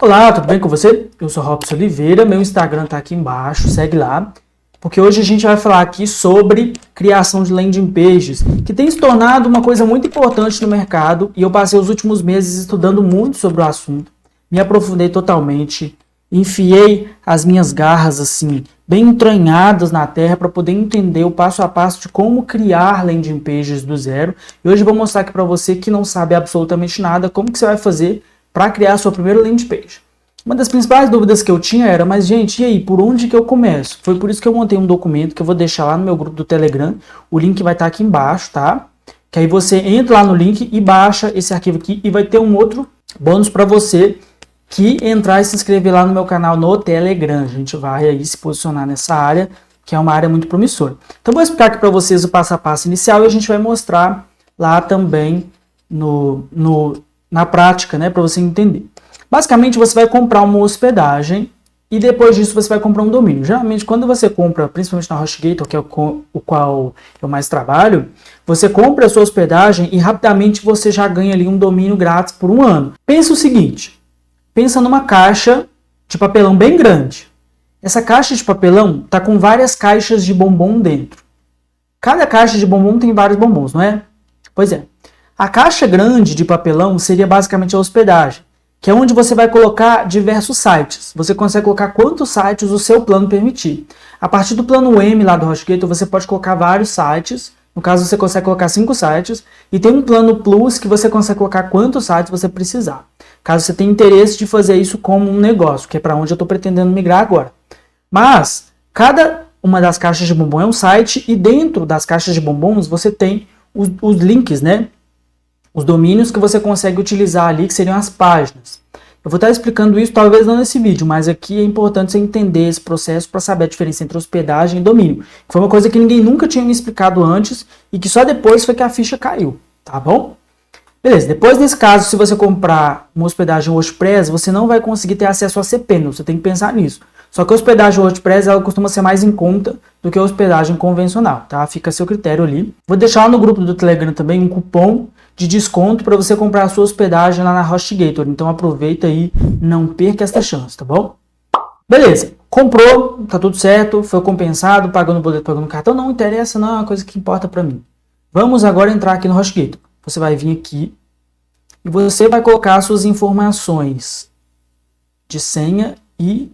Olá, tudo bem com você? Eu sou Robson Oliveira, meu Instagram tá aqui embaixo, segue lá. Porque hoje a gente vai falar aqui sobre criação de landing pages, que tem se tornado uma coisa muito importante no mercado, e eu passei os últimos meses estudando muito sobre o assunto, me aprofundei totalmente, enfiei as minhas garras assim, bem entranhadas na terra para poder entender o passo a passo de como criar landing pages do zero. E hoje eu vou mostrar aqui para você que não sabe absolutamente nada, como que você vai fazer para criar a sua primeira landing page. Uma das principais dúvidas que eu tinha era, mas gente, e aí, por onde que eu começo? Foi por isso que eu montei um documento que eu vou deixar lá no meu grupo do Telegram. O link vai estar aqui embaixo, tá? Que aí você entra lá no link e baixa esse arquivo aqui e vai ter um outro bônus para você que entrar e se inscrever lá no meu canal no Telegram. A gente vai aí se posicionar nessa área, que é uma área muito promissora. Então vou explicar aqui para vocês o passo a passo inicial e a gente vai mostrar lá também na prática, né, para você entender. Basicamente, você vai comprar uma hospedagem e depois disso você vai comprar um domínio. Geralmente, quando você compra, principalmente na HostGator, que é o qual eu mais trabalho, você compra a sua hospedagem e rapidamente você já ganha ali um domínio grátis por um ano. Pensa o seguinte, pensa numa caixa de papelão bem grande. Essa caixa de papelão está com várias caixas de bombom dentro. Cada caixa de bombom tem vários bombons, não é? Pois é. A caixa grande de papelão seria basicamente a hospedagem, que é onde você vai colocar diversos sites. Você consegue colocar quantos sites o seu plano permitir. A partir do plano M lá do HostGator, você pode colocar vários sites. No caso, você consegue colocar 5 sites. E tem um plano Plus que você consegue colocar quantos sites você precisar. Caso você tenha interesse de fazer isso como um negócio, que é para onde eu estou pretendendo migrar agora. Mas, cada uma das caixas de bombom é um site. E dentro das caixas de bombons, você tem os links, né? Os domínios que você consegue utilizar ali, que seriam as páginas. Eu vou estar explicando isso, talvez não nesse vídeo, mas aqui é importante você entender esse processo para saber a diferença entre hospedagem e domínio. Foi uma coisa que ninguém nunca tinha me explicado antes e que só depois foi que a ficha caiu, tá bom? Beleza, depois nesse caso, se você comprar uma hospedagem WordPress, você não vai conseguir ter acesso a cPanel, você tem que pensar nisso. Só que a hospedagem WordPress, ela costuma ser mais em conta do que a hospedagem convencional, tá? Fica a seu critério ali. Vou deixar lá no grupo do Telegram também um cupom de desconto para você comprar a sua hospedagem lá na HostGator. Então aproveita aí, não perca esta chance, tá bom? Beleza, comprou, tá tudo certo, foi compensado, pagando boleto, pagando cartão, não interessa, não é uma coisa que importa para mim. Vamos agora entrar aqui no HostGator. Você vai vir aqui e você vai colocar as suas informações de senha e,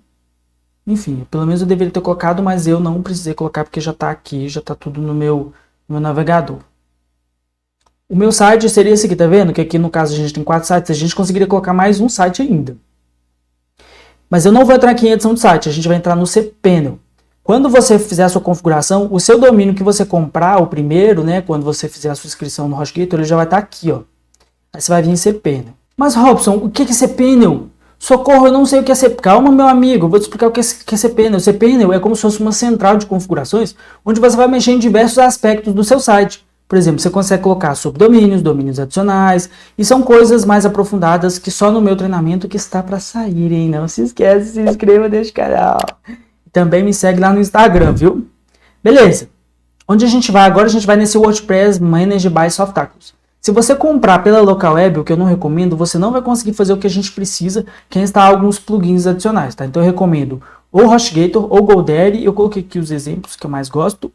enfim, pelo menos eu deveria ter colocado, mas eu não precisei colocar porque já está aqui, já está tudo no meu navegador. O meu site seria esse aqui, tá vendo? Que aqui no caso a gente tem 4 sites, a gente conseguiria colocar mais um site ainda. Mas eu não vou entrar aqui em edição de site, a gente vai entrar no cPanel. Quando você fizer a sua configuração, o seu domínio que você comprar, o primeiro, né? Quando você fizer a sua inscrição no HostGator, ele já vai estar aqui, ó. Aí você vai vir em cPanel. Mas Robson, o que é cPanel? Socorro, eu não sei o que é cPanel. Calma, meu amigo, eu vou te explicar o que é cPanel. cPanel é como se fosse uma central de configurações, onde você vai mexer em diversos aspectos do seu site. Por exemplo, você consegue colocar subdomínios, domínios adicionais, e são coisas mais aprofundadas que só no meu treinamento que está para sair, hein? Não se esquece, se inscreva neste canal. Também me segue lá no Instagram, viu? Beleza. Onde a gente vai agora? A gente vai nesse WordPress Managed by Softaculous. Se você comprar pela local web, o que eu não recomendo, você não vai conseguir fazer o que a gente precisa, que é instalar alguns plugins adicionais, tá? Então eu recomendo ou HostGator ou GoDaddy, eu coloquei aqui os exemplos que eu mais gosto,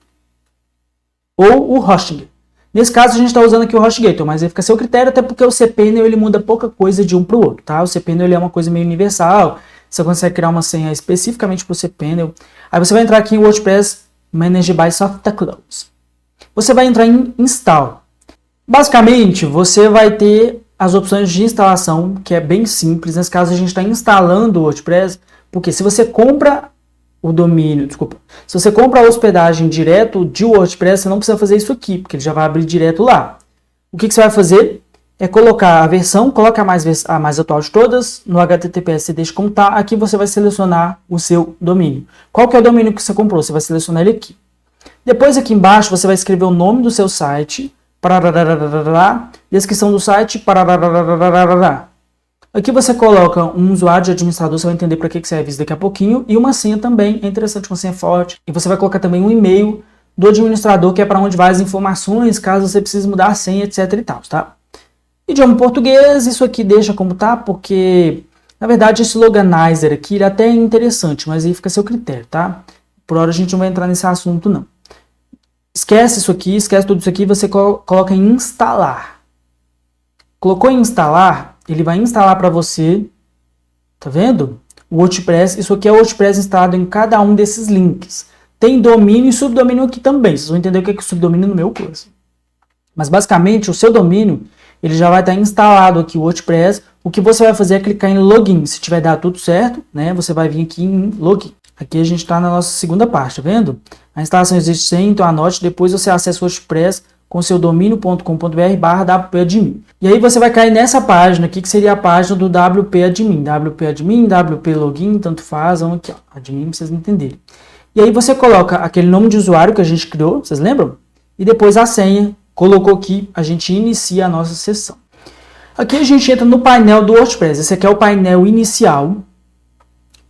ou o Hosting. Nesse caso, a gente está usando aqui o HostGator, mas aí fica a seu critério, até porque o cPanel ele muda pouca coisa de um para o outro, tá? O cPanel ele é uma coisa meio universal, você consegue criar uma senha especificamente para o cPanel. Aí você vai entrar aqui em WordPress Managed by Softaculous. Você vai entrar em Install. Basicamente, você vai ter as opções de instalação, que é bem simples. Nesse caso, a gente está instalando o WordPress, porque se você compra o domínio, se você compra a hospedagem direto de WordPress, você não precisa fazer isso aqui, porque ele já vai abrir direto lá. O que você vai fazer é colocar a versão, coloca a mais atual de todas, no HTTPS você deixa como está, aqui você vai selecionar o seu domínio. Qual que é o domínio que você comprou? Você vai selecionar ele aqui. Depois aqui embaixo você vai escrever o nome do seu site, descrição do site, aqui você coloca um usuário de administrador, você vai entender para que serve isso daqui a pouquinho, e uma senha também, é interessante, uma senha forte, e você vai colocar também um e-mail do administrador, que é para onde vai as informações, caso você precise mudar a senha, etc e tal, tá? Idioma português, isso aqui deixa como tá, porque Na verdade, esse Loganizer aqui, ele até é interessante, mas aí fica a seu critério, tá? Por hora a gente não vai entrar nesse assunto, não. Esquece isso aqui, esquece tudo isso aqui, você coloca em instalar. Colocou em instalar, ele vai instalar para você, tá vendo? O WordPress, isso aqui é o WordPress instalado em cada um desses links. Tem domínio e subdomínio aqui também, vocês vão entender o que é subdomínio no meu curso. Mas basicamente, o seu domínio, ele já vai estar instalado aqui o WordPress. O que você vai fazer é clicar em login. Se tiver dado tudo certo, né, você vai vir aqui em login. Aqui a gente está na nossa segunda parte, tá vendo? A instalação existe sem, então anote, depois você acessa o WordPress com seu domínio.com.br/wp-admin. E aí você vai cair nessa página aqui, que seria a página do wp-admin. wp-admin, wp-login, tanto faz, vamos aqui, ó, admin, pra vocês entenderem. E aí você coloca aquele nome de usuário que a gente criou, vocês lembram? E depois a senha, colocou aqui, a gente inicia a nossa sessão. Aqui a gente entra no painel do WordPress, esse aqui é o painel inicial.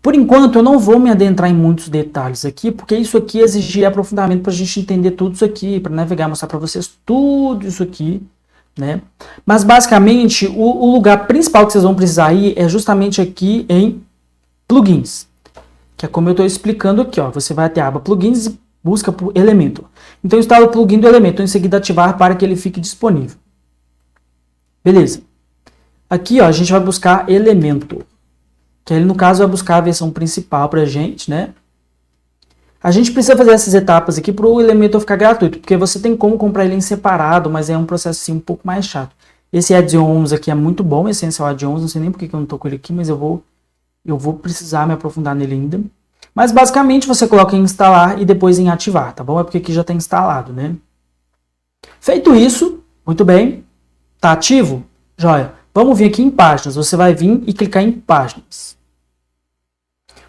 Por enquanto, eu não vou me adentrar em muitos detalhes aqui, porque isso aqui exigiria aprofundamento para a gente entender tudo isso aqui, para navegar, mostrar para vocês tudo isso aqui, né? Mas, basicamente, o lugar principal que vocês vão precisar ir é justamente aqui em plugins, que é como eu estou explicando aqui, ó. Você vai até a aba plugins e busca por Elementor. Então, instala o plugin do Elementor, em seguida ativar para que ele fique disponível. Beleza. Aqui, ó, a gente vai buscar Elementor. Que ele, no caso, vai buscar a versão principal para a gente, né? A gente precisa fazer essas etapas aqui para o Elementor ficar gratuito, porque você tem como comprar ele em separado, mas é um processo assim, um pouco mais chato. Esse Add-ons aqui é muito bom, Essential Add-ons, não sei nem porque que eu não estou com ele aqui, mas eu vou precisar me aprofundar nele ainda. Mas, basicamente, você coloca em instalar e depois em ativar, tá bom? É porque aqui já está instalado, né? Feito isso, muito bem, tá ativo? Joia. Vamos vir aqui em páginas, você vai vir e clicar em páginas.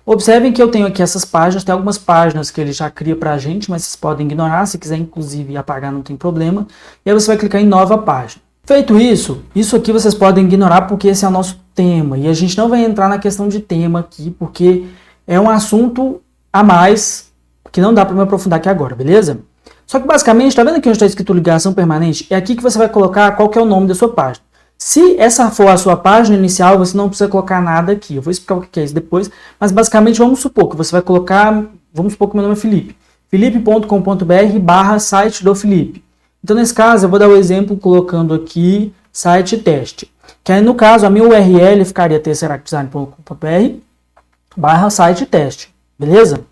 Observem que eu tenho aqui essas páginas, tem algumas páginas que ele já cria pra gente, mas vocês podem ignorar, se quiser inclusive apagar não tem problema. E aí você vai clicar em nova página. Feito isso, isso aqui vocês podem ignorar porque esse é o nosso tema. E a gente não vai entrar na questão de tema aqui, porque é um assunto a mais que não dá para me aprofundar aqui agora, beleza? Só que basicamente, tá vendo aqui onde está escrito ligação permanente? É aqui que você vai colocar qual que é o nome da sua página. Se essa for a sua página inicial, você não precisa colocar nada aqui. Eu vou explicar o que é isso depois, mas basicamente vamos supor que você vai colocar, vamos supor que meu nome é Felipe, felipe.com.br/site do Felipe. Então nesse caso eu vou dar o exemplo colocando aqui site teste, que aí no caso a minha URL ficaria tesseractdesign.com.br/site teste, beleza?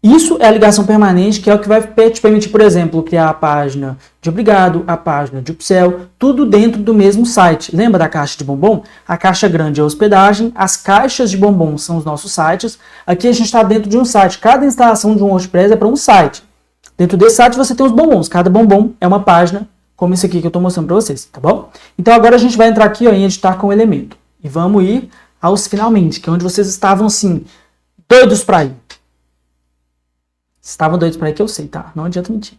Isso é a ligação permanente, que é o que vai te permitir, por exemplo, criar a página de obrigado, a página de upsell, tudo dentro do mesmo site. Lembra da caixa de bombom? A caixa grande é a hospedagem, as caixas de bombom são os nossos sites. Aqui a gente está dentro de um site. Cada instalação de um WordPress é para um site. Dentro desse site você tem os bombons. Cada bombom é uma página, como isso aqui que eu estou mostrando para vocês, tá bom? Então agora a gente vai entrar aqui ó, em editar com elemento. E vamos ir aos finalmente, que é onde vocês estavam assim, doidos para ir. Estavam doidos para ir que eu sei, tá? Não adianta mentir.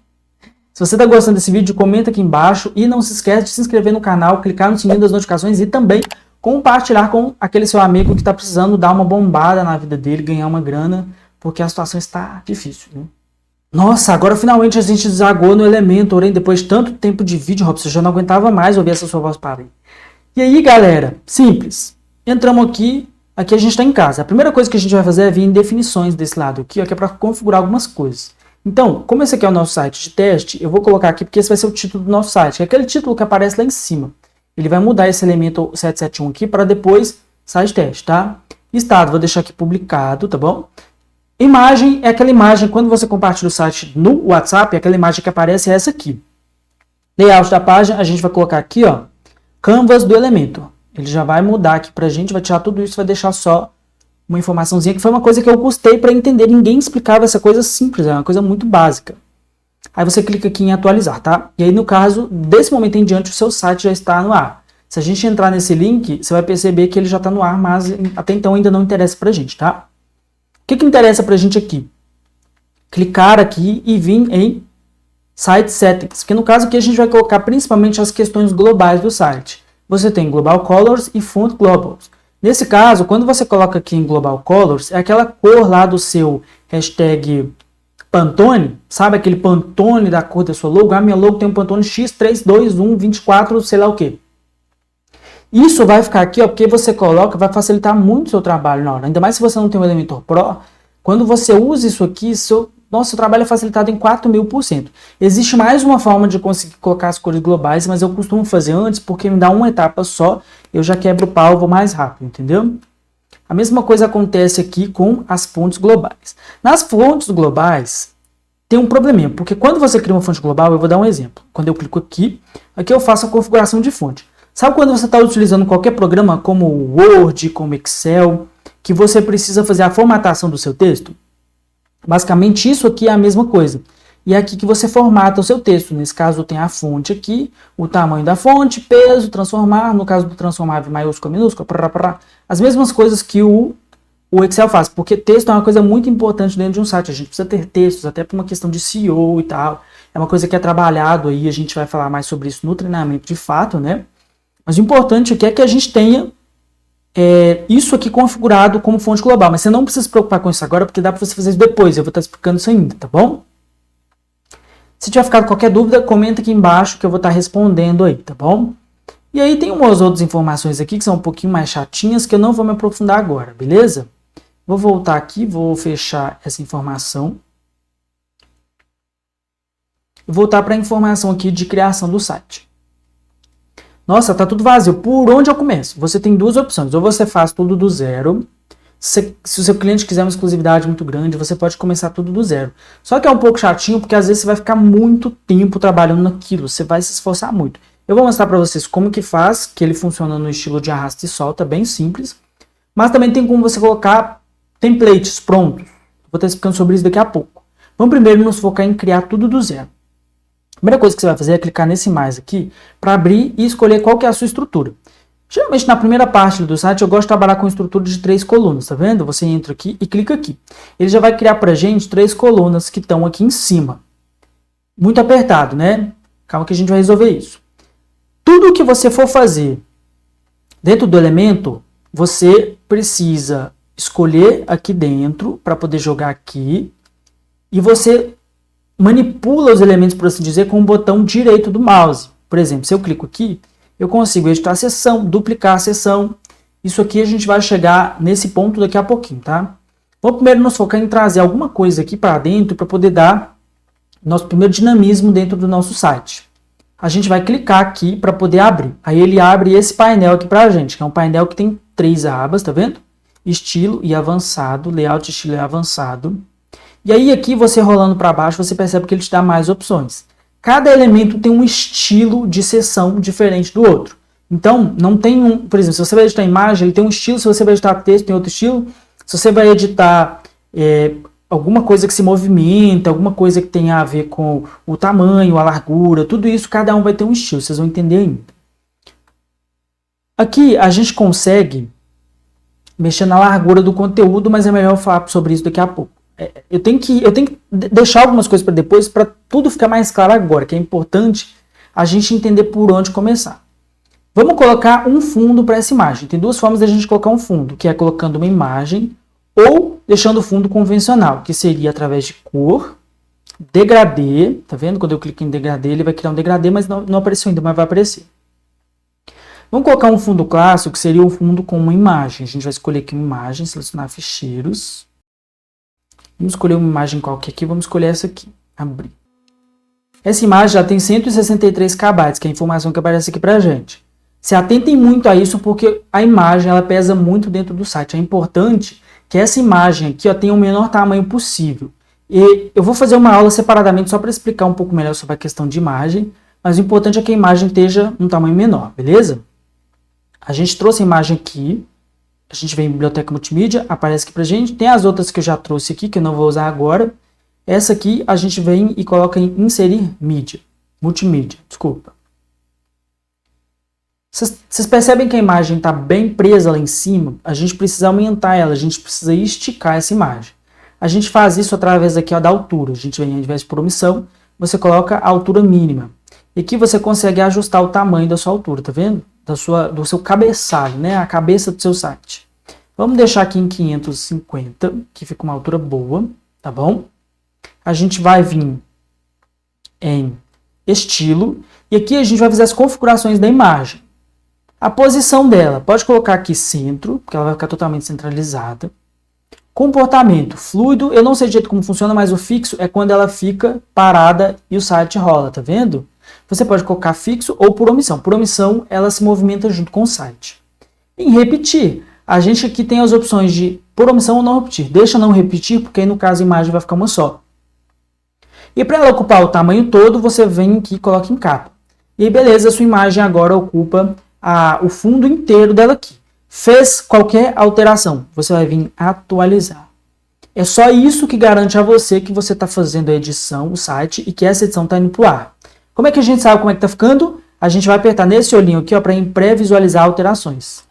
Se você está gostando desse vídeo, comenta aqui embaixo e não se esquece de se inscrever no canal, clicar no sininho das notificações e também compartilhar com aquele seu amigo que está precisando dar uma bombada na vida dele, ganhar uma grana, porque a situação está difícil, né? Nossa, agora finalmente a gente desagou no Elementor, hein? Depois de tanto tempo de vídeo, Robson, eu já não aguentava mais ouvir essa sua voz para aí. E aí, galera, simples. Entramos aqui. Aqui a gente está em casa. A primeira coisa que a gente vai fazer é vir em definições desse lado aqui, ó, que é para configurar algumas coisas. Então, como esse aqui é o nosso site de teste, eu vou colocar aqui porque esse vai ser o título do nosso site, que é aquele título que aparece lá em cima. Ele vai mudar esse elemento 771 aqui para depois site teste, tá? Estado, vou deixar aqui publicado, tá bom? Imagem é aquela imagem, quando você compartilha o site no WhatsApp, aquela imagem que aparece é essa aqui. Layout da página, a gente vai colocar aqui, ó, Canvas do Elementor. Ele já vai mudar aqui pra gente, vai tirar tudo isso, vai deixar só uma informaçãozinha, que foi uma coisa que eu custei para entender. Ninguém explicava essa coisa simples, é uma coisa muito básica. Aí você clica aqui em atualizar, tá? E aí no caso, desse momento em diante, o seu site já está no ar. Se a gente entrar nesse link, você vai perceber que ele já está no ar, mas até então ainda não interessa pra gente, tá? O que interessa pra gente aqui? Clicar aqui e vir em Site Settings, porque no caso aqui a gente vai colocar principalmente as questões globais do site. Você tem Global Colors e Font Globals. Nesse caso, quando você coloca aqui em Global Colors, é aquela cor lá do seu hashtag Pantone, sabe aquele Pantone da cor da sua logo? A minha logo tem um Pantone X32124, sei lá o que. Isso vai ficar aqui, ó, porque você coloca, vai facilitar muito o seu trabalho na hora. Ainda mais se você não tem o Elementor Pro. Quando você usa isso aqui, seu trabalho é facilitado em 4.000%. Existe mais uma forma de conseguir colocar as cores globais, mas eu costumo fazer antes, porque me dá uma etapa só, eu já quebro o pau, vou mais rápido, entendeu? A mesma coisa acontece aqui com as fontes globais. Nas fontes globais, tem um probleminha, porque quando você cria uma fonte global, eu vou dar um exemplo. Quando eu clico aqui eu faço a configuração de fonte. Sabe quando você está utilizando qualquer programa como o Word, como Excel, que você precisa fazer a formatação do seu texto? Basicamente isso aqui é a mesma coisa. E é aqui que você formata o seu texto. Nesse caso tem a fonte aqui, o tamanho da fonte, peso, transformar, no caso do transformar maiúscula, minúscula, as mesmas coisas que o Excel faz, porque texto é uma coisa muito importante dentro de um site. A gente precisa ter textos, até por uma questão de SEO e tal. É uma coisa que é trabalhado aí, a gente vai falar mais sobre isso no treinamento de fato, né? Mas o importante aqui é que a gente tenha isso aqui configurado como fonte global. Mas você não precisa se preocupar com isso agora, porque dá para você fazer isso depois. Eu vou estar explicando isso ainda, tá bom? Se tiver ficado qualquer dúvida, comenta aqui embaixo que eu vou estar respondendo aí, tá bom? E aí tem umas outras informações aqui que são um pouquinho mais chatinhas, que eu não vou me aprofundar agora, beleza? Vou voltar aqui, vou fechar essa informação. E voltar para a informação aqui de criação do site. Nossa, tá tudo vazio. Por onde eu começo? Você tem duas opções. Ou você faz tudo do zero. Se o seu cliente quiser uma exclusividade muito grande, você pode começar tudo do zero. Só que é um pouco chatinho, porque às vezes você vai ficar muito tempo trabalhando naquilo. Você vai se esforçar muito. Eu vou mostrar para vocês como que faz, que ele funciona no estilo de arrasta e solta, bem simples. Mas também tem como você colocar templates prontos. Vou estar explicando sobre isso daqui a pouco. Vamos primeiro nos focar em criar tudo do zero. A primeira coisa que você vai fazer é clicar nesse mais aqui para abrir e escolher qual que é a sua estrutura. Geralmente na primeira parte do site eu gosto de trabalhar com estrutura de 3 colunas, tá vendo? Você entra aqui e clica aqui. Ele já vai criar pra gente 3 colunas que estão aqui em cima. Muito apertado, né? Calma que a gente vai resolver isso. Tudo que você for fazer dentro do elemento, você precisa escolher aqui dentro para poder jogar aqui. E você manipula os elementos, por assim dizer, com o botão direito do mouse. Por exemplo, se eu clico aqui, eu consigo editar a seção, duplicar a seção. Isso aqui a gente vai chegar nesse ponto daqui a pouquinho, tá? Vamos primeiro nos focar em trazer alguma coisa aqui para dentro para poder dar nosso primeiro dinamismo dentro do nosso site. A gente vai clicar aqui para poder abrir. Aí ele abre esse painel aqui para a gente, que é um painel que tem 3 abas, tá vendo? Estilo e avançado, layout, estilo e avançado. E aí aqui você rolando para baixo, você percebe que ele te dá mais opções. Cada elemento tem um estilo de seção diferente do outro. Então, não tem um... Por exemplo, se você vai editar imagem, ele tem um estilo. Se você vai editar texto, tem outro estilo. Se você vai editar alguma coisa que se movimenta, alguma coisa que tenha a ver com o tamanho, a largura, tudo isso, cada um vai ter um estilo. Vocês vão entender ainda. Aqui, a gente consegue mexer na largura do conteúdo, mas é melhor eu falar sobre isso daqui a pouco. Eu tenho que deixar algumas coisas para depois, para tudo ficar mais claro agora, que é importante a gente entender por onde começar. Vamos colocar um fundo para essa imagem. Tem duas formas de a gente colocar um fundo, que é colocando uma imagem ou deixando o fundo convencional, que seria através de cor, degradê, tá vendo? Quando eu clico em degradê, ele vai criar um degradê, mas não apareceu ainda, mas vai aparecer. Vamos colocar um fundo clássico, que seria um fundo com uma imagem. A gente vai escolher aqui uma imagem, selecionar ficheiros. Vamos escolher uma imagem qualquer aqui, vamos escolher essa aqui, abrir. Essa imagem já tem 163 KB, que é a informação que aparece aqui pra gente. Se atentem muito a isso, porque a imagem ela pesa muito dentro do site. É importante que essa imagem aqui tenha o menor tamanho possível. E eu vou fazer uma aula separadamente só para explicar um pouco melhor sobre a questão de imagem, mas o importante é que a imagem esteja um tamanho menor, beleza? A gente trouxe a imagem aqui. A gente vem em biblioteca multimídia, aparece aqui pra gente. Tem as outras que eu já trouxe aqui, que eu não vou usar agora. Essa aqui a gente vem e coloca em inserir mídia. Multimídia, desculpa. Vocês percebem que a imagem está bem presa lá em cima? A gente precisa aumentar ela, a gente precisa esticar essa imagem. A gente faz isso através aqui da altura. A gente vem, ao invés de por omissão, você coloca a altura mínima. E aqui você consegue ajustar o tamanho da sua altura, tá vendo? Do seu cabeçalho, né? A cabeça do seu site. Vamos deixar aqui em 550, que fica uma altura boa, tá bom? A gente vai vir em estilo, e aqui a gente vai fazer as configurações da imagem. A posição dela, pode colocar aqui centro, porque ela vai ficar totalmente centralizada. Comportamento, fluido, eu não sei de jeito como funciona, mas o fixo é quando ela fica parada e o site rola, tá vendo? Você pode colocar fixo ou por omissão. Por omissão, ela se movimenta junto com o site. Em repetir, a gente aqui tem as opções de por omissão ou não repetir. Deixa não repetir, porque aí no caso a imagem vai ficar uma só. E para ela ocupar o tamanho todo, você vem aqui e coloca em capa. E aí, beleza, a sua imagem agora ocupa o fundo inteiro dela aqui. Fez qualquer alteração, você vai vir atualizar. É só isso que garante a você que você está fazendo a edição, o site, e que essa edição está indo para o ar. Como é que a gente sabe como é que está ficando? A gente vai apertar nesse olhinho aqui para pré-visualizar alterações.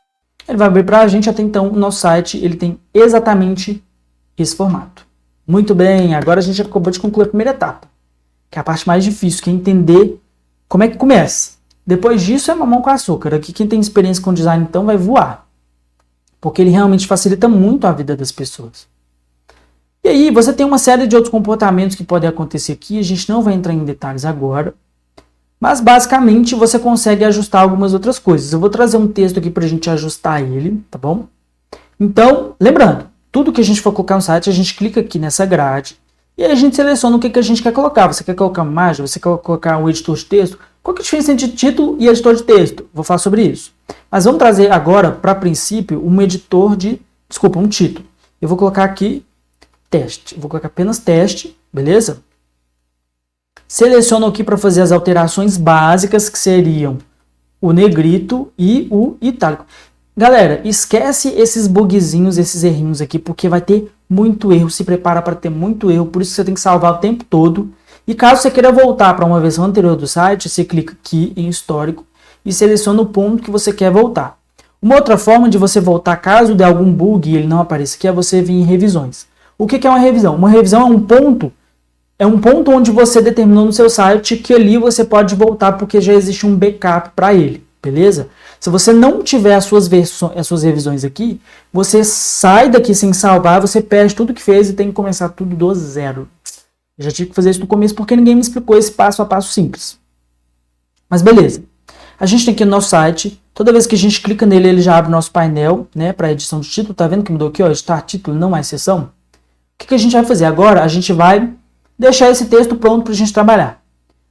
Ele vai abrir para a gente, até então, o nosso site ele tem exatamente esse formato. Muito bem, agora a gente acabou de concluir a primeira etapa, que é a parte mais difícil, que é entender como é que começa. Depois disso é mamão com açúcar. Aqui quem tem experiência com design então vai voar. Porque ele realmente facilita muito a vida das pessoas. E aí você tem uma série de outros comportamentos que podem acontecer aqui. A gente não vai entrar em detalhes agora. Mas basicamente você consegue ajustar algumas outras coisas. Eu vou trazer um texto aqui para a gente ajustar ele, tá bom? Então, lembrando, tudo que a gente for colocar no site, a gente clica aqui nessa grade. E aí a gente seleciona o que a gente quer colocar. Você quer colocar uma imagem? Você quer colocar um editor de texto? Qual que é a diferença entre título e editor de texto? Vou falar sobre isso. Mas vamos trazer agora, para princípio, um título. Eu vou colocar aqui teste. Eu vou colocar apenas teste, beleza? Seleciono aqui para fazer as alterações básicas, que seriam o negrito e o itálico. Galera, esquece esses bugzinhos, esses errinhos aqui, porque vai ter muito erro. Se prepara para ter muito erro, por isso você tem que salvar o tempo todo. E caso você queira voltar para uma versão anterior do site, você clica aqui em histórico e seleciona o ponto que você quer voltar. Uma outra forma de você voltar, caso dê algum bug e ele não apareça aqui, é você vir em revisões. O que é uma revisão? Uma revisão é um ponto onde você determinou no seu site que ali você pode voltar porque já existe um backup para ele, beleza? Se você não tiver as suas revisões aqui, você sai daqui sem salvar, você perde tudo que fez e tem que começar tudo do zero. Eu já tive que fazer isso no começo porque ninguém me explicou esse passo a passo simples. Mas beleza. A gente tem aqui no nosso site, toda vez que a gente clica nele, ele já abre o nosso painel, né, para edição de título. Tá vendo que mudou aqui, ó, editar título, não mais seção? O que a gente vai fazer agora? A gente vai deixar esse texto pronto para a gente trabalhar.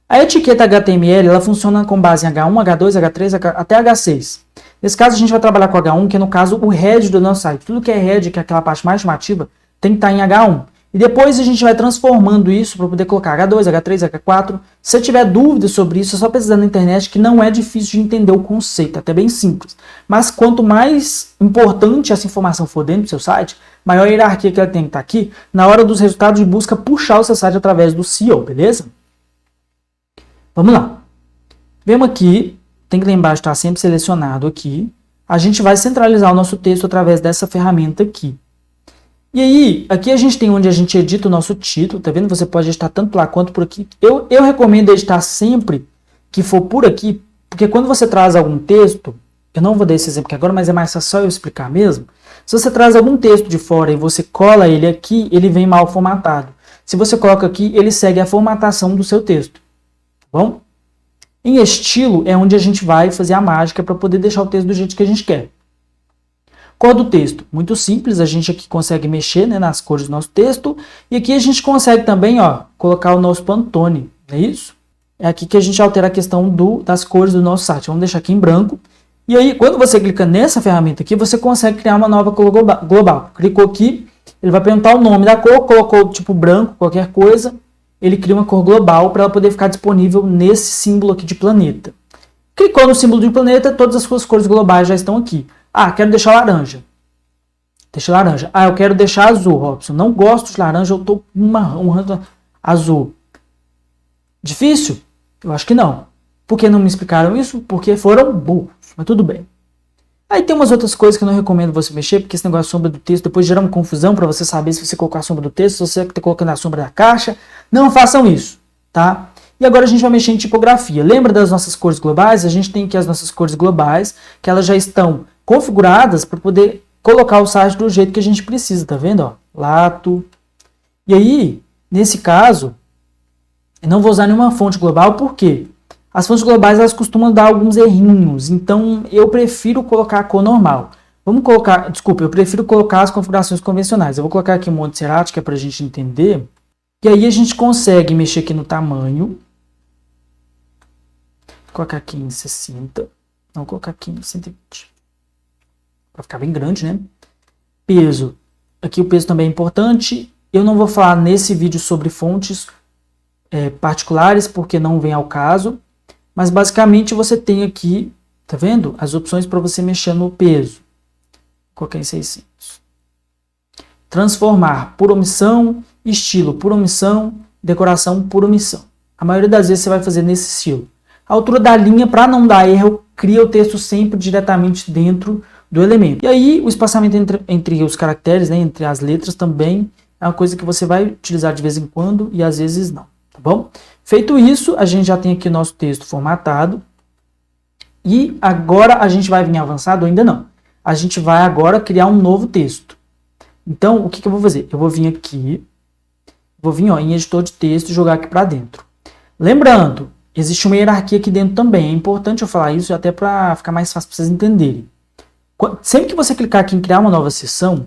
A etiqueta HTML, ela funciona com base em H1, H2, H3, até H6. Nesse caso, a gente vai trabalhar com H1, que é no caso o head do nosso site. Tudo que é head, que é aquela parte mais chamativa, tem que estar em H1. E depois a gente vai transformando isso para poder colocar H2, H3, H4. Se você tiver dúvidas sobre isso, é só pesquisar na internet, que não é difícil de entender o conceito, até bem simples. Mas quanto mais importante essa informação for dentro do seu site, maior a hierarquia que ela tem que estar aqui, na hora dos resultados de busca, puxar o seu site através do SEO, beleza? Vamos lá. Vemos aqui, tem que lembrar de estar sempre selecionado aqui. A gente vai centralizar o nosso texto através dessa ferramenta aqui. E aí, aqui a gente tem onde a gente edita o nosso título, tá vendo? Você pode editar tanto lá quanto por aqui. Eu recomendo editar sempre que for por aqui, porque quando você traz algum texto, eu não vou dar esse exemplo aqui agora, mas é mais só eu explicar mesmo. Se você traz algum texto de fora e você cola ele aqui, ele vem mal formatado. Se você coloca aqui, ele segue a formatação do seu texto. Tá bom? Em estilo é onde a gente vai fazer a mágica para poder deixar o texto do jeito que a gente quer. Cor do texto, muito simples, a gente aqui consegue mexer, né, nas cores do nosso texto, e aqui a gente consegue também, ó, colocar o nosso Pantone, não é isso? É aqui que a gente altera a questão das cores do nosso site, vamos deixar aqui em branco, e aí quando você clica nessa ferramenta aqui, você consegue criar uma nova cor global. Clicou aqui, ele vai perguntar o nome da cor, colocou tipo branco, qualquer coisa, ele cria uma cor global para ela poder ficar disponível nesse símbolo aqui de planeta. Clicou no símbolo de planeta, todas as suas cores globais já estão aqui. Ah, quero deixar laranja. Deixa laranja. Ah, eu quero deixar azul, Robson. Não gosto de laranja, eu tô marrom, azul. Difícil? Eu acho que não. Por que não me explicaram isso? Porque foram burros. Mas tudo bem. Aí tem umas outras coisas que eu não recomendo você mexer, porque esse negócio de sombra do texto depois gera uma confusão para você saber se você colocar a sombra do texto, se você está colocando a sombra da caixa. Não façam isso, tá? E agora a gente vai mexer em tipografia. Lembra das nossas cores globais? A gente tem aqui as nossas cores globais, que elas já estão configuradas para poder colocar o site do jeito que a gente precisa, tá vendo? Ó, lato. E aí, nesse caso, eu não vou usar nenhuma fonte global, por quê? As fontes globais elas costumam dar alguns errinhos, então eu prefiro colocar a cor normal. Eu prefiro colocar as configurações convencionais. Eu vou colocar aqui o Montserrat, que é para a gente entender. E aí a gente consegue mexer aqui no tamanho. Vou colocar aqui em 60. Não, vou colocar aqui em 120. Para ficar bem grande, né? Peso. Aqui o peso também é importante. Eu não vou falar nesse vídeo sobre fontes particulares, porque não vem ao caso. Mas basicamente você tem aqui, tá vendo? As opções para você mexer no peso. Vou colocar em 600. Transformar por omissão, estilo por omissão, decoração por omissão. A maioria das vezes você vai fazer nesse estilo. A altura da linha, para não dar erro, cria o texto sempre diretamente dentro do elemento. E aí o espaçamento entre os caracteres, né, entre as letras também é uma coisa que você vai utilizar de vez em quando e às vezes não, tá bom? Feito isso, a gente já tem aqui nosso texto formatado. E agora a gente vai vir avançado? Ainda não. A gente vai agora criar um novo texto. Então, o que eu vou fazer? Eu vou vir aqui, em editor de texto e jogar aqui para dentro. Lembrando, existe uma hierarquia aqui dentro também. É importante eu falar isso até para ficar mais fácil para vocês entenderem. Sempre que você clicar aqui em criar uma nova seção,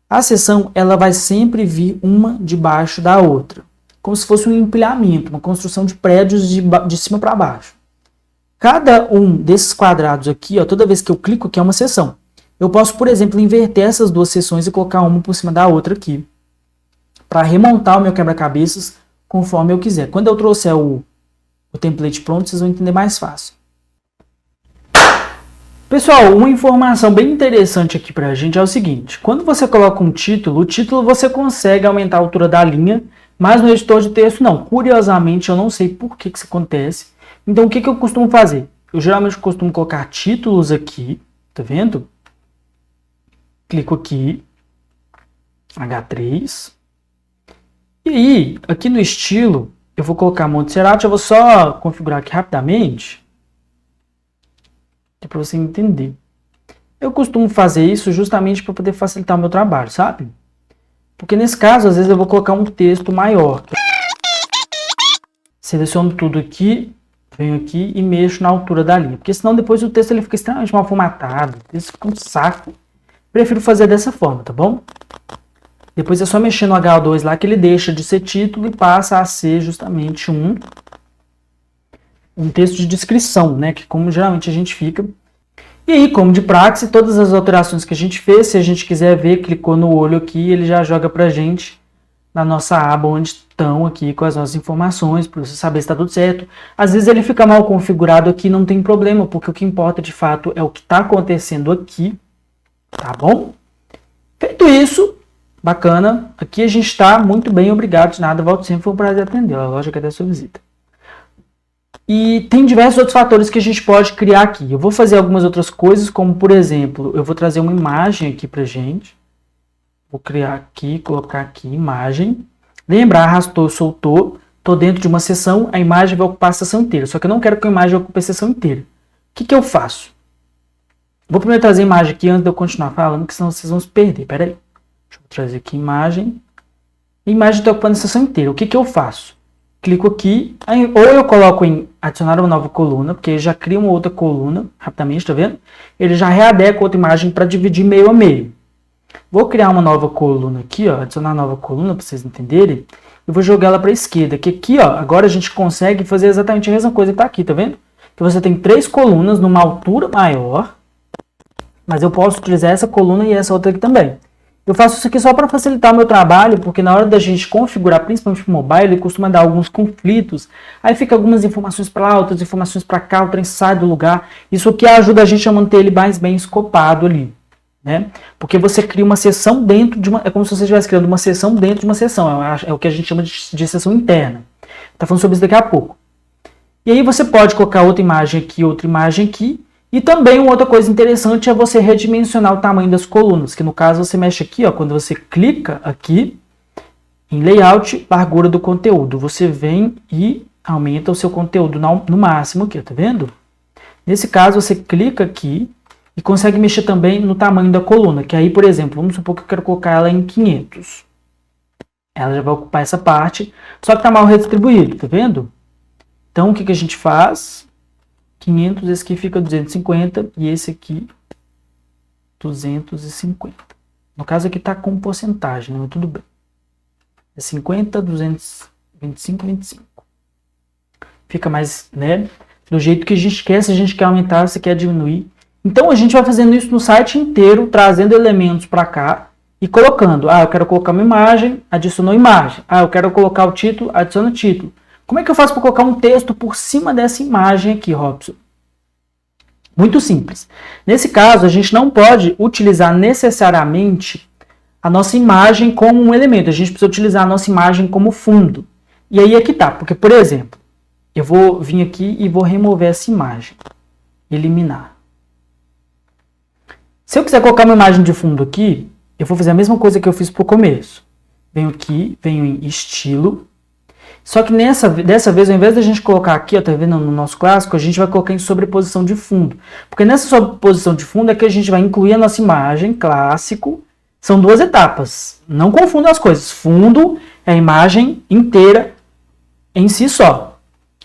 a seção ela vai sempre vir uma debaixo da outra. Como se fosse um empilhamento, uma construção de prédios de cima para baixo. Cada um desses quadrados aqui, ó, toda vez que eu clico aqui é uma seção. Eu posso, por exemplo, inverter essas duas seções e colocar uma por cima da outra aqui. Para remontar o meu quebra-cabeças conforme eu quiser. Quando eu trouxer o template pronto, vocês vão entender mais fácil. Pessoal, uma informação bem interessante aqui para a gente é o seguinte. Quando você coloca um título, o título você consegue aumentar a altura da linha, mas no editor de texto não. Curiosamente, eu não sei por que isso acontece. Então, o que eu costumo fazer? Eu geralmente costumo colocar títulos aqui, tá vendo? Clico aqui, H3. E aí, aqui no estilo, eu vou colocar Montserrat, eu vou só configurar aqui rapidamente, para você entender. Eu costumo fazer isso justamente para poder facilitar o meu trabalho, sabe? Porque nesse caso, às vezes eu vou colocar um texto maior. Seleciono tudo aqui, venho aqui e mexo na altura da linha. Porque senão depois o texto ele fica extremamente mal formatado. Isso fica um saco. Prefiro fazer dessa forma, tá bom? Depois é só mexer no H2 lá que ele deixa de ser título e passa a ser justamente um texto de descrição, né? Que como geralmente a gente fica. E aí, como de praxe, todas as alterações que a gente fez, se a gente quiser ver, clicou no olho aqui, ele já joga pra gente na nossa aba onde estão aqui com as nossas informações, para você saber se está tudo certo. Às vezes ele fica mal configurado aqui, não tem problema, porque o que importa de fato é o que está acontecendo aqui, tá bom? Feito isso, bacana, aqui a gente está muito bem, obrigado, de nada, volto sempre, foi um prazer atender, a loja que até a sua visita. E tem diversos outros fatores que a gente pode criar aqui. Eu vou fazer algumas outras coisas, como por exemplo, eu vou trazer uma imagem aqui pra gente. Vou criar aqui, colocar aqui imagem. Lembra, arrastou, soltou. Estou dentro de uma seção, a imagem vai ocupar a seção inteira. Só que eu não quero que a imagem ocupe a seção inteira. O que eu faço? Vou primeiro trazer a imagem aqui antes de eu continuar falando, porque senão vocês vão se perder. Pera aí. Deixa eu trazer aqui imagem. A imagem está ocupando a seção inteira. O que eu faço? Clico aqui, ou eu coloco em adicionar uma nova coluna, porque ele já cria uma outra coluna, rapidamente, tá vendo? Ele já readequa outra imagem para dividir meio a meio. Vou criar uma nova coluna aqui, ó, adicionar nova coluna para vocês entenderem. Eu vou jogar ela para a esquerda, que aqui, ó, agora a gente consegue fazer exatamente a mesma coisa que está aqui, tá vendo? Que você tem 3 colunas numa altura maior, mas eu posso utilizar essa coluna e essa outra aqui também. Eu faço isso aqui só para facilitar o meu trabalho, porque na hora da gente configurar, principalmente para o mobile, ele costuma dar alguns conflitos. Aí fica algumas informações para lá, outras informações para cá, o trem sai do lugar. Isso aqui ajuda a gente a manter ele mais bem escopado ali. Né? Porque você cria uma seção dentro de uma... É como se você estivesse criando uma seção dentro de uma seção. É o que a gente chama de seção interna. Tá falando sobre isso daqui a pouco. E aí você pode colocar outra imagem aqui. E também uma outra coisa interessante é você redimensionar o tamanho das colunas. Que no caso você mexe aqui, ó, quando você clica aqui em Layout, largura do conteúdo. Você vem e aumenta o seu conteúdo no máximo aqui, tá vendo? Nesse caso você clica aqui e consegue mexer também no tamanho da coluna, que aí, por exemplo, vamos supor que eu quero colocar ela em 500. Ela já vai ocupar essa parte, só que está mal redistribuído, tá vendo? Então, o que a gente faz? 500, esse aqui fica 250 e esse aqui 250. No caso aqui está com porcentagem, né? Mas tudo bem. É 50, 225, 25. Fica mais, né? Do jeito que a gente quer, se a gente quer aumentar, se quer diminuir. Então a gente vai fazendo isso no site inteiro, trazendo elementos para cá e colocando. Eu quero colocar uma imagem, adicionou imagem. Eu quero colocar o título, adiciona o título. Como é que eu faço para colocar um texto por cima dessa imagem aqui, Robson? Muito simples. Nesse caso, a gente não pode utilizar necessariamente a nossa imagem como um elemento. A gente precisa utilizar a nossa imagem como fundo. E aí é que tá. Porque, por exemplo, eu vou vir aqui e vou remover essa imagem. Eliminar. Se eu quiser colocar uma imagem de fundo aqui, eu vou fazer a mesma coisa que eu fiz para o começo. Venho aqui, venho em estilo. Só que dessa vez, ao invés da gente colocar aqui, tá vendo no nosso clássico, a gente vai colocar em sobreposição de fundo. Porque nessa sobreposição de fundo é que a gente vai incluir a nossa imagem, clássico. São duas etapas. Não confunda as coisas. Fundo é a imagem inteira em si só.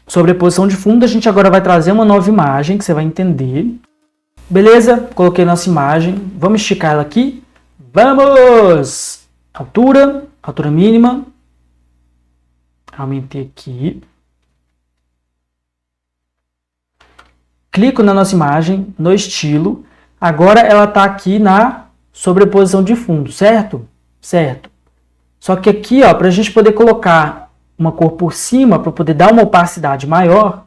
Sobreposição de fundo, a gente agora vai trazer uma nova imagem, que você vai entender. Beleza? Coloquei nossa imagem. Vamos esticar ela aqui. Vamos! Altura mínima. Aumentei aqui. Clico na nossa imagem, no estilo. Agora ela está aqui na sobreposição de fundo, certo? Certo. Só que aqui, para a gente poder colocar uma cor por cima, para poder dar uma opacidade maior,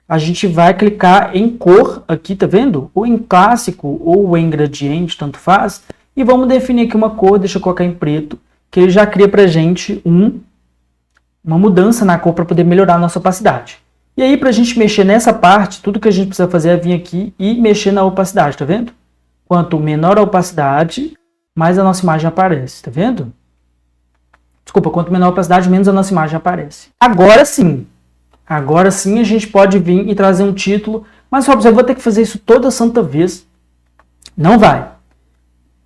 a gente vai clicar em cor aqui, tá vendo? Ou em clássico, ou em gradiente, tanto faz. E vamos definir aqui uma cor, deixa eu colocar em preto, que ele já cria pra gente uma mudança na cor para poder melhorar a nossa opacidade. E aí, para a gente mexer nessa parte, tudo que a gente precisa fazer é vir aqui e mexer na opacidade, tá vendo? Quanto menor a opacidade, mais a nossa imagem aparece, tá vendo? Desculpa, quanto menor a opacidade, menos a nossa imagem aparece. Agora sim a gente pode vir e trazer um título, mas Robson, eu vou ter que fazer isso toda santa vez. Não vai.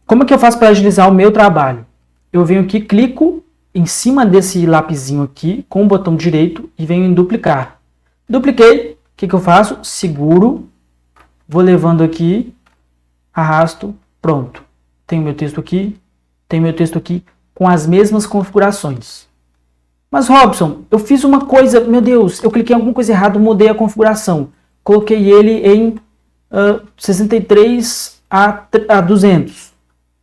Como é que eu faço para agilizar o meu trabalho? Eu venho aqui, clico em cima desse lapisinho aqui, com o botão direito, e venho em duplicar. Dupliquei, o que eu faço? Seguro, vou levando aqui, arrasto, pronto. Tenho meu texto aqui, com as mesmas configurações. Mas Robson, eu fiz uma coisa, meu Deus, eu cliquei em alguma coisa errada, mudei a configuração. Coloquei ele em 63 a 200.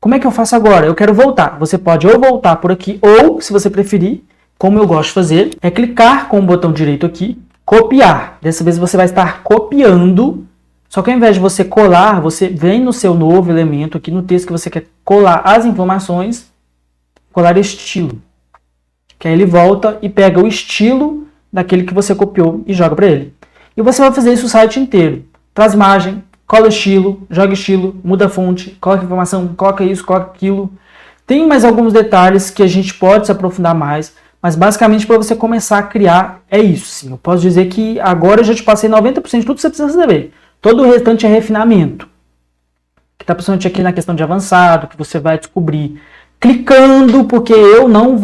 Como é que eu faço agora? Eu quero voltar. Você pode ou voltar por aqui, ou, se você preferir, como eu gosto de fazer, é clicar com o botão direito aqui, copiar. Dessa vez você vai estar copiando, só que ao invés de você colar, você vem no seu novo elemento aqui no texto que você quer colar as informações, colar estilo. Que aí ele volta e pega o estilo daquele que você copiou e joga para ele. E você vai fazer isso o site inteiro. Traz imagem, cola estilo, joga estilo, muda a fonte, coloca informação, coloca isso, coloca aquilo. Tem mais alguns detalhes que a gente pode se aprofundar mais, mas basicamente para você começar a criar é isso. Sim. Eu posso dizer que agora eu já te passei 90% de tudo que você precisa saber. Todo o restante é refinamento. Que está principalmente aqui na questão de avançado, que você vai descobrir clicando, porque eu não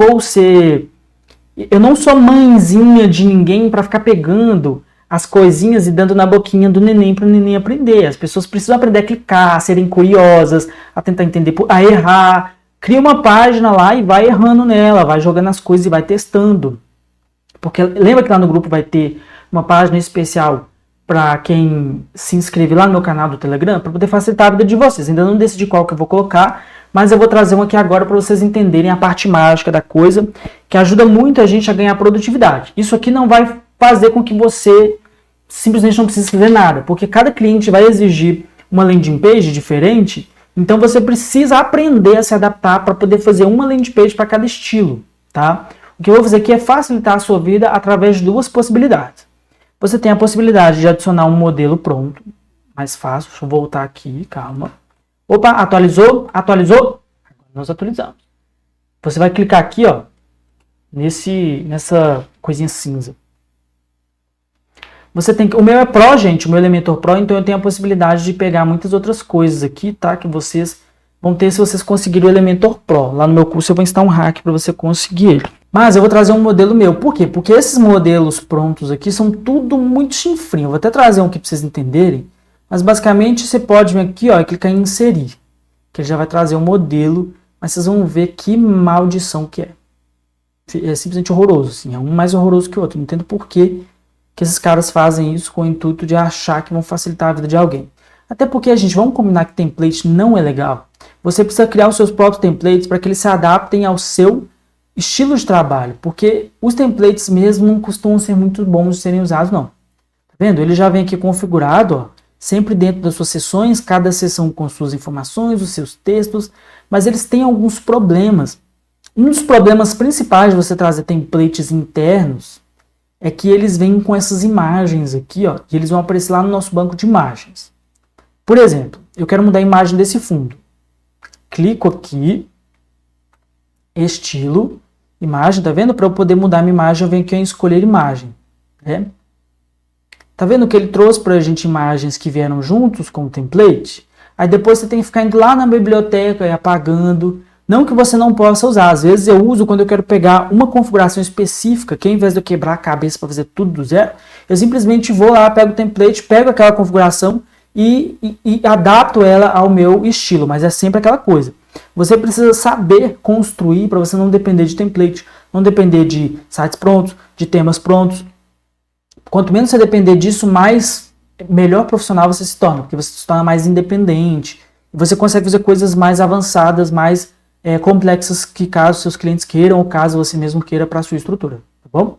sou mãezinha de ninguém para ficar pegando as coisinhas e dando na boquinha do neném para o neném aprender. As pessoas precisam aprender a clicar, a serem curiosas, a tentar entender, a errar. Cria uma página lá e vai errando nela, vai jogando as coisas e vai testando. Porque lembra que lá no grupo vai ter uma página especial para quem se inscreve lá no meu canal do Telegram, para poder facilitar a vida de vocês. Ainda não decidi qual que eu vou colocar, mas eu vou trazer um aqui agora para vocês entenderem a parte mágica da coisa, que ajuda muito a gente a ganhar produtividade. Isso aqui não vai fazer com que você simplesmente não precise escrever nada, porque cada cliente vai exigir uma landing page diferente, então você precisa aprender a se adaptar para poder fazer uma landing page para cada estilo, tá? O que eu vou fazer aqui é facilitar a sua vida através de duas possibilidades. Você tem a possibilidade de adicionar um modelo pronto, mais fácil, deixa eu voltar aqui, calma. Opa, atualizou? Atualizou? Agora nós atualizamos. Você vai clicar aqui, ó, nessa coisinha cinza. Você tem que, o meu é Pro, gente, o meu Elementor Pro, então eu tenho a possibilidade de pegar muitas outras coisas aqui, tá? Que vocês vão ter se vocês conseguirem o Elementor Pro. Lá no meu curso eu vou instalar um hack para você conseguir ele. Mas eu vou trazer um modelo meu. Por quê? Porque esses modelos prontos aqui são tudo muito chinfrinho. Eu vou até trazer um aqui para vocês entenderem. Mas basicamente você pode vir aqui ó, e clicar em inserir. Que ele já vai trazer um modelo. Mas vocês vão ver que maldição que é. É simplesmente horroroso. Assim. É um mais horroroso que o outro. Não entendo por que esses caras fazem isso com o intuito de achar que vão facilitar a vida de alguém. Até porque, gente, vamos combinar que template não é legal. Você precisa criar os seus próprios templates para que eles se adaptem ao seu estilo de trabalho. Porque os templates mesmo não costumam ser muito bons de serem usados, não. Tá vendo? Ele já vem aqui configurado, ó, sempre dentro das suas seções, cada seção com suas informações, os seus textos, mas eles têm alguns problemas. Um dos problemas principais de você trazer templates internos é que eles vêm com essas imagens aqui, ó, e eles vão aparecer lá no nosso banco de imagens. Por exemplo, eu quero mudar a imagem desse fundo. Clico aqui, estilo, imagem, tá vendo? Para eu poder mudar minha imagem, eu venho aqui em escolher imagem. Né? Tá vendo que ele trouxe para a gente imagens que vieram juntos com o template? Aí depois você tem que ficar indo lá na biblioteca e apagando. Não que você não possa usar. Às vezes eu uso quando eu quero pegar uma configuração específica, que ao invés de eu quebrar a cabeça para fazer tudo do zero, eu simplesmente vou lá, pego o template, pego aquela configuração e adapto ela ao meu estilo. Mas é sempre aquela coisa. Você precisa saber construir para você não depender de template, não depender de sites prontos, de temas prontos. Quanto menos você depender disso, melhor profissional você se torna, porque você se torna mais independente. Você consegue fazer coisas mais avançadas, mais complexas que caso seus clientes queiram ou caso você mesmo queira para a sua estrutura, tá bom?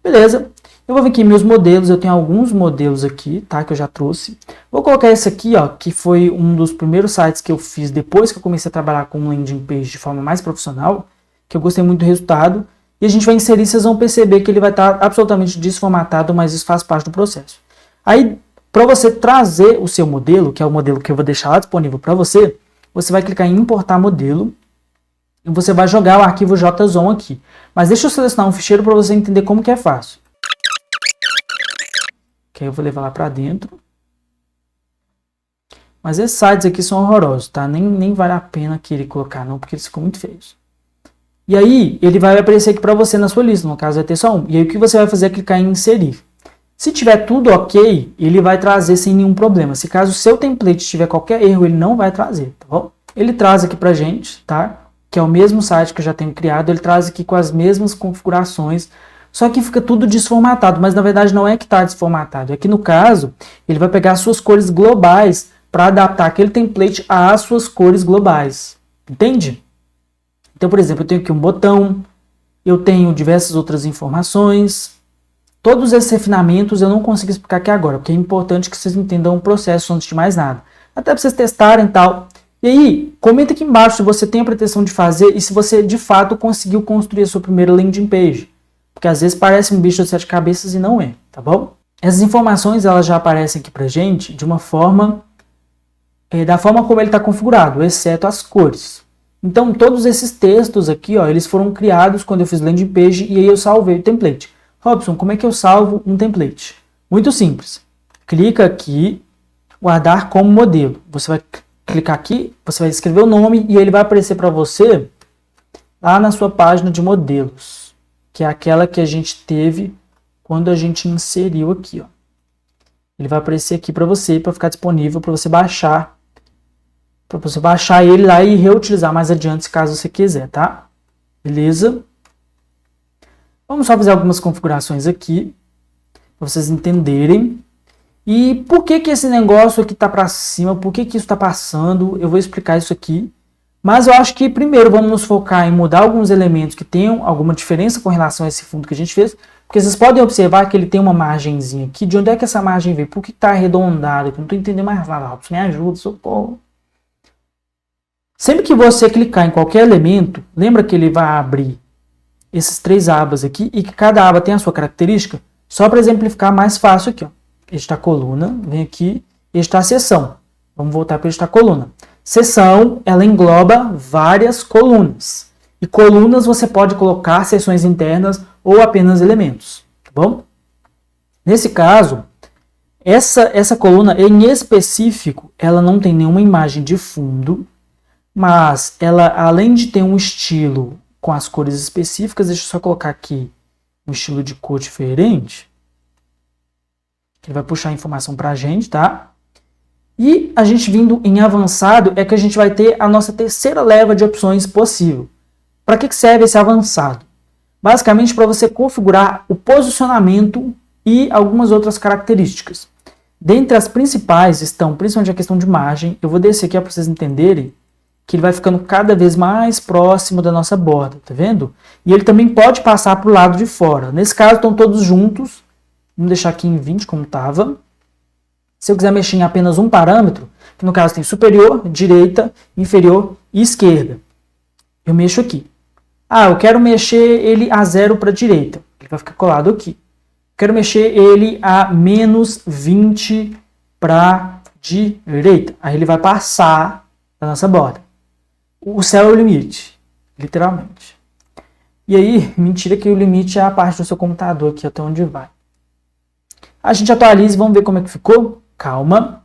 Beleza. Eu vou vir aqui em meus modelos, eu tenho alguns modelos aqui, tá, que eu já trouxe. Vou colocar esse aqui, ó, que foi um dos primeiros sites que eu fiz depois que eu comecei a trabalhar com landing page de forma mais profissional, que eu gostei muito do resultado. E a gente vai inserir, vocês vão perceber que ele vai estar absolutamente desformatado, mas isso faz parte do processo. Aí, para você trazer o seu modelo, que é o modelo que eu vou deixar lá disponível para você, você vai clicar em importar modelo e você vai jogar o arquivo JSON aqui. Mas deixa eu selecionar um ficheiro para você entender como que é fácil. Que aí eu vou levar lá para dentro. Mas esses sites aqui são horrorosos, tá? Nem vale a pena querer colocar não, porque eles ficam muito feios. E aí, ele vai aparecer aqui para você na sua lista, no caso vai ter só um. E aí o que você vai fazer é clicar em inserir. Se tiver tudo ok, ele vai trazer sem nenhum problema. Se caso o seu template tiver qualquer erro, ele não vai trazer, tá bom? Ele traz aqui pra gente, tá? Que é o mesmo site que eu já tenho criado, ele traz aqui com as mesmas configurações, só que fica tudo desformatado, mas na verdade não é que está desformatado, é que no caso, ele vai pegar as suas cores globais para adaptar aquele template às suas cores globais, entende? Então, por exemplo, eu tenho aqui um botão, eu tenho diversas outras informações. Todos esses refinamentos eu não consigo explicar aqui agora, porque é importante que vocês entendam o processo antes de mais nada. Até para vocês testarem e tal. E aí, comenta aqui embaixo se você tem a pretensão de fazer e se você de fato conseguiu construir a sua primeira landing page. Porque às vezes parece um bicho de 7 cabeças e não é, tá bom? Essas informações elas já aparecem aqui pra gente de uma forma, da forma como ele está configurado, exceto as cores. Então, todos esses textos aqui, ó, eles foram criados quando eu fiz landing page e aí eu salvei o template. Robson, como é que eu salvo um template? Muito simples. Clica aqui, guardar como modelo. Você vai clicar aqui, você vai escrever o nome e ele vai aparecer para você lá na sua página de modelos, que é aquela que a gente teve quando a gente inseriu aqui, ó. Ele vai aparecer aqui para você, para ficar disponível para você baixar. Para você baixar ele lá e reutilizar mais adiante, caso você quiser, tá? Beleza? Vamos só fazer algumas configurações aqui, para vocês entenderem. E por que esse negócio aqui está para cima, por que isso está passando, eu vou explicar isso aqui. Mas eu acho que primeiro vamos nos focar em mudar alguns elementos que tenham alguma diferença com relação a esse fundo que a gente fez. Porque vocês podem observar que ele tem uma margenzinha aqui. De onde é que essa margem veio? Por que está arredondado? Eu não estou entendendo mais nada, Robson. Me ajuda, socorro. Sempre que você clicar em qualquer elemento, lembra que ele vai abrir esses 3 abas aqui e que cada aba tem a sua característica? Só para exemplificar mais fácil aqui, ó. Este está coluna, vem aqui, este está seção. Vamos voltar para este está coluna. Seção, ela engloba várias colunas. E colunas você pode colocar seções internas ou apenas elementos, tá bom? Nesse caso, essa coluna em específico, ela não tem nenhuma imagem de fundo, mas ela, além de ter um estilo com as cores específicas. Deixa eu só colocar aqui um estilo de cor diferente. Ele vai puxar a informação para a gente, tá? E a gente vindo em avançado é que a gente vai ter a nossa terceira leva de opções possível. Para que serve esse avançado? Basicamente para você configurar o posicionamento e algumas outras características. Dentre as principais estão, principalmente a questão de margem. Eu vou descer aqui para vocês entenderem que ele vai ficando cada vez mais próximo da nossa borda, tá vendo? E ele também pode passar para o lado de fora. Nesse caso estão todos juntos. Vamos deixar aqui em 20 como estava. Se eu quiser mexer em apenas um parâmetro, que no caso tem superior, direita, inferior e esquerda, eu mexo aqui. Eu quero mexer ele a 0 para a direita. Ele vai ficar colado aqui. Quero mexer ele a menos 20 para a direita. Aí ele vai passar da nossa borda. O céu é o limite, literalmente. E aí, mentira que o limite é a parte do seu computador aqui, até onde vai. A gente atualiza e vamos ver como é que ficou. Calma.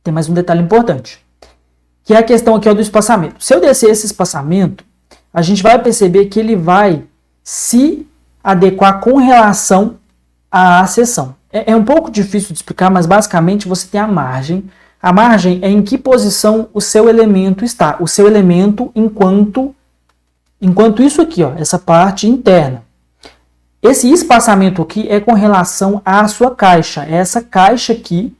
Tem mais um detalhe importante. Que é a questão aqui do espaçamento. Se eu descer esse espaçamento, a gente vai perceber que ele vai se adequar com relação à seção. É um pouco difícil de explicar, mas basicamente você tem a margem. A margem é em que posição o seu elemento está. O seu elemento enquanto isso aqui, ó, essa parte interna. Esse espaçamento aqui é com relação à sua caixa. É essa caixa aqui,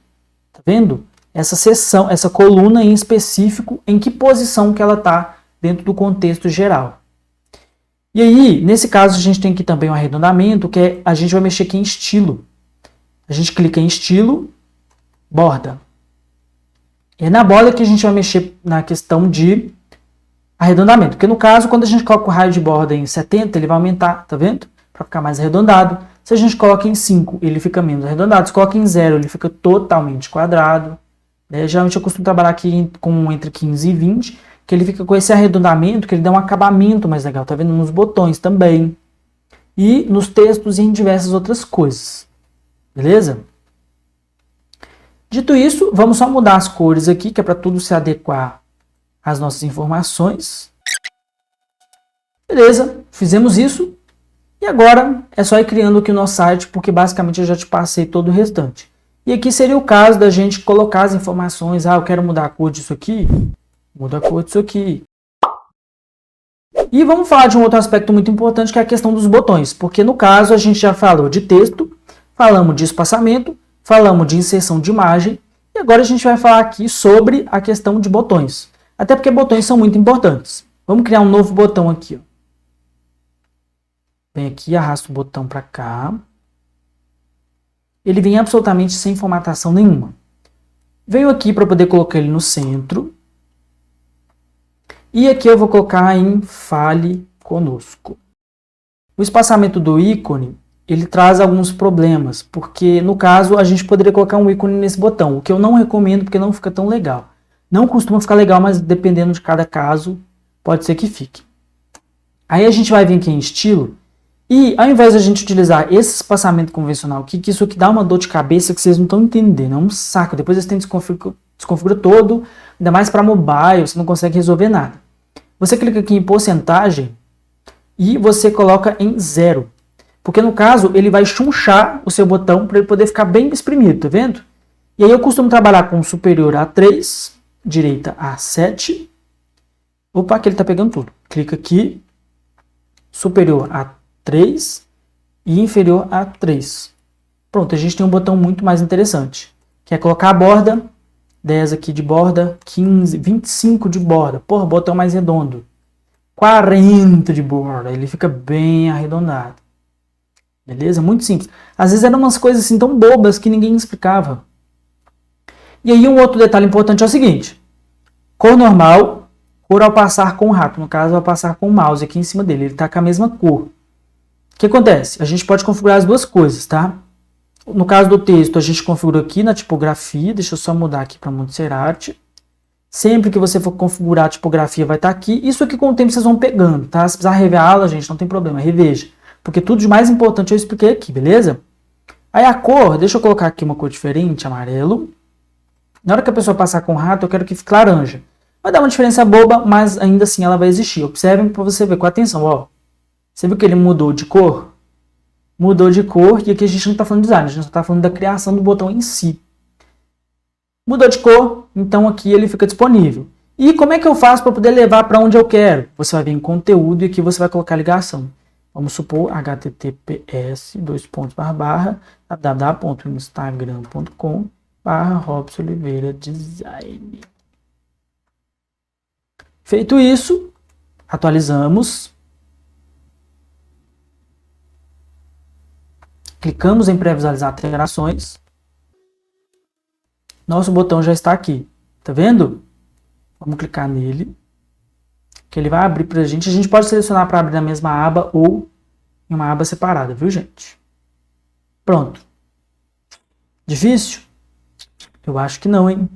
tá vendo? Essa seção, essa coluna em específico, em que posição que ela está dentro do contexto geral. E aí, nesse caso, a gente tem aqui também um arredondamento, que é, a gente vai mexer aqui em estilo. A gente clica em estilo, borda. E é na borda que a gente vai mexer na questão de arredondamento. Porque no caso, quando a gente coloca o raio de borda em 70, ele vai aumentar, tá vendo? Para ficar mais arredondado. Se a gente coloca em 5, ele fica menos arredondado. Se coloca em 0, ele fica totalmente quadrado. Geralmente eu costumo trabalhar aqui com entre 15 e 20, que ele fica com esse arredondamento, que ele dá um acabamento mais legal. Tá vendo? Nos botões também. E nos textos e em diversas outras coisas. Beleza? Dito isso, vamos só mudar as cores aqui, que é para tudo se adequar às nossas informações. Beleza, fizemos isso. E agora é só ir criando aqui o nosso site, porque basicamente eu já te passei todo o restante. E aqui seria o caso da gente colocar as informações. Eu quero mudar a cor disso aqui. Muda a cor disso aqui. E vamos falar de um outro aspecto muito importante, que é a questão dos botões. Porque no caso a gente já falou de texto, falamos de espaçamento, falamos de inserção de imagem. E agora a gente vai falar aqui sobre a questão de botões. Até porque botões são muito importantes. Vamos criar um novo botão aqui. Vem aqui, arrasta o botão para cá. Ele vem absolutamente sem formatação nenhuma. Venho aqui para poder colocar ele no centro. E aqui eu vou colocar em Fale Conosco. O espaçamento do ícone, ele traz alguns problemas, porque no caso a gente poderia colocar um ícone nesse botão, o que eu não recomendo porque não fica tão legal. Não costuma ficar legal, mas dependendo de cada caso, pode ser que fique. Aí a gente vai vir aqui em estilo, e ao invés de a gente utilizar esse espaçamento convencional aqui, que isso aqui dá uma dor de cabeça que vocês não estão entendendo, é um saco. Depois você tem que desconfigura todo, ainda mais para mobile, você não consegue resolver nada. Você clica aqui em porcentagem e você coloca em 0. Porque no caso ele vai chunchar o seu botão para ele poder ficar bem espremido, tá vendo? E aí eu costumo trabalhar com superior a 3, direita a 7. Opa, que ele está pegando tudo. Clica aqui, superior a 3 e inferior a 3. Pronto, a gente tem um botão muito mais interessante, que é colocar a borda, 10 aqui de borda, 15, 25 de borda. Porra, botão mais redondo. 40 de borda, ele fica bem arredondado. Beleza? Muito simples. Às vezes eram umas coisas assim tão bobas que ninguém explicava. E aí um outro detalhe importante é o seguinte. Cor normal, cor ao passar com o rato. No caso, ao passar com o mouse aqui em cima dele. Ele está com a mesma cor. O que acontece? A gente pode configurar as duas coisas, tá? No caso do texto, a gente configura aqui na tipografia. Deixa eu só mudar aqui para Montserrat. Sempre que você for configurar a tipografia, vai estar aqui. Isso aqui com o tempo vocês vão pegando, tá? Se precisar revelar, gente, não tem problema. Reveja. Porque tudo de mais importante eu expliquei aqui, beleza? Aí a cor, deixa eu colocar aqui uma cor diferente, amarelo. Na hora que a pessoa passar com o rato, eu quero que fique laranja. Vai dar uma diferença boba, mas ainda assim ela vai existir. Observem para você ver com atenção, ó. Você viu que ele mudou de cor? Mudou de cor, e aqui a gente não está falando de design, a gente está falando da criação do botão em si. Mudou de cor, então aqui ele fica disponível. E como é que eu faço para poder levar para onde eu quero? Você vai vir em conteúdo e aqui você vai colocar ligação. Vamos supor https://www.instagram.com/robsoliveiradesign. Feito isso, atualizamos. Clicamos em pré-visualizar alterações. Nosso botão já está aqui. Tá vendo? Vamos clicar nele. Que ele vai abrir para a gente. A gente pode selecionar para abrir na mesma aba ou em uma aba separada, viu, gente? Pronto. Difícil? Eu acho que não, hein?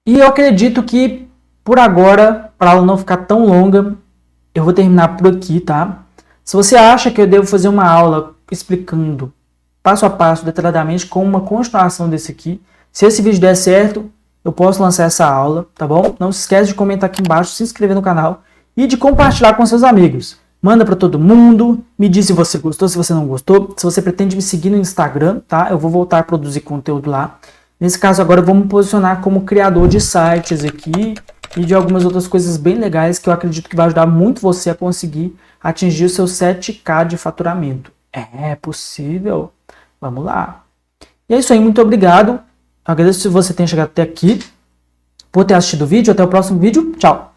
E eu acredito que, por agora, para ela não ficar tão longa, eu vou terminar por aqui, tá? Se você acha que eu devo fazer uma aula explicando passo a passo, detalhadamente, com uma continuação desse aqui, se esse vídeo der certo, eu posso lançar essa aula, tá bom? Não se esquece de comentar aqui embaixo, se inscrever no canal e de compartilhar com seus amigos. Manda para todo mundo, me diz se você gostou, se você não gostou, se você pretende me seguir no Instagram, tá? Eu vou voltar a produzir conteúdo lá. Nesse caso agora eu vou me posicionar como criador de sites aqui e de algumas outras coisas bem legais que eu acredito que vai ajudar muito você a conseguir atingir o seu 7K de faturamento. É possível? Vamos lá. E é isso aí, muito obrigado. Agradeço se você tenha chegado até aqui, por ter assistido o vídeo. Até o próximo vídeo. Tchau!